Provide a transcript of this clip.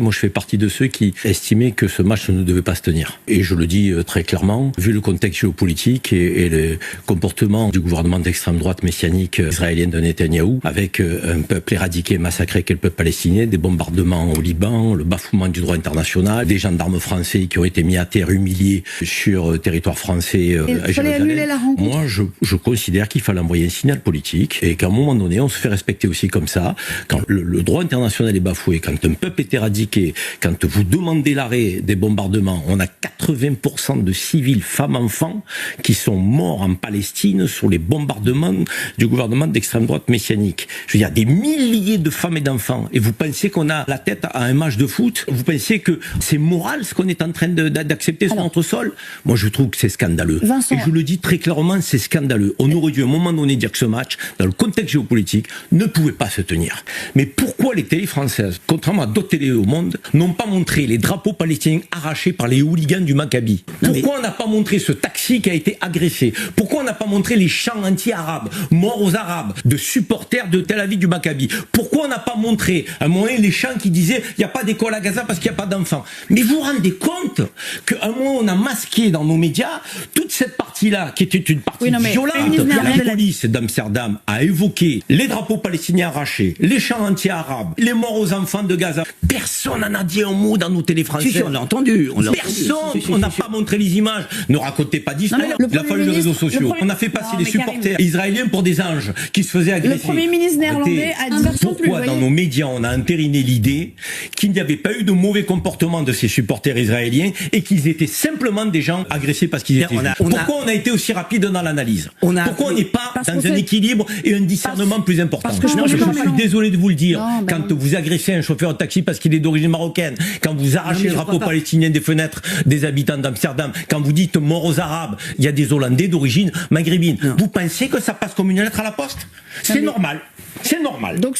Moi, je fais partie de ceux qui estimaient que ce match ne devait pas se tenir. Et je le dis très clairement, vu le contexte géopolitique et le comportement du gouvernement d'extrême droite messianique israélien de Netanyahou, avec un peuple éradiqué, massacré qu'est le peuple palestinien, des bombardements au Liban, le bafouement du droit international, des gendarmes français qui ont été mis à terre, humiliés sur territoire français à Jérusalem. Moi, je considère qu'il fallait envoyer un signal politique et qu'à un moment donné, on se fait respecter aussi comme ça. Quand le droit international est bafoué, quand un peuple est éradiqué, quand vous demandez l'arrêt des bombardements, on a 80% de civils, femmes, enfants, qui sont morts en Palestine sur les bombardements du gouvernement d'extrême droite messianique. Je veux dire, des milliers de femmes et d'enfants. Et vous pensez qu'on a la tête à un match de foot? Vous pensez que c'est moral ce qu'on est en train d'accepter sur notre sol? Moi, je trouve que c'est scandaleux. Vincent. Et je le dis très clairement, c'est scandaleux. On aurait dû à un moment donné dire que ce match, dans le contexte géopolitique, ne pouvait pas se tenir. Mais pourquoi les télés françaises, contrairement à d'autres télés au monde, n'ont pas montré les drapeaux palestiniens arrachés par les hooligans du Maccabi? Pourquoi on n'a pas montré ce taxi qui a été agressé? Pourquoi on n'a pas montré les chants anti-arabes, morts aux arabes, de supporters de Tel Aviv du Maccabi? Pourquoi on n'a pas montré à un moment les chants qui disaient il n'y a pas d'école à Gaza parce qu'il n'y a pas d'enfants? Mais vous vous rendez compte qu'à un moment on a masqué dans nos médias toute cette partie-là qui était une partie violente. La police d'Amsterdam a évoqué les drapeaux palestiniens arrachés, les chants anti-arabes, les morts aux enfants de Gaza. Personne n'en a dit un mot dans nos télés françaises. Si, on l'a entendu. Personne. On n'a pas montré les images. Ne racontez pas d'histoire. Il a fallu les réseaux sociaux. On a fait passer les supporters israéliens pour des anges qui se faisaient agresser. Le Premier ministre néerlandais a dit pourquoi dans nos médias on a entériné l'idée qu'il n'y avait pas eu de mauvais comportement de ces supporters israéliens et qu'ils étaient simplement des gens agressés parce qu'ils étaient juifs. Pourquoi on a été aussi rapide dans l'analyse? Pourquoi on n'est pas dans un équilibre et un discernement plus important? Je suis désolé de vous le dire. Quand vous agressez un chauffeur de taxi parce qu'il est d'origine marocaine, quand vous arrachez le drapeau palestinien des fenêtres des habitants d'Amsterdam, quand vous dites mort aux Arabes, il y a des Hollandais d'origine maghrébine. Vous pensez que ça passe comme une lettre à la poste? C'est normal. C'est normal. Donc,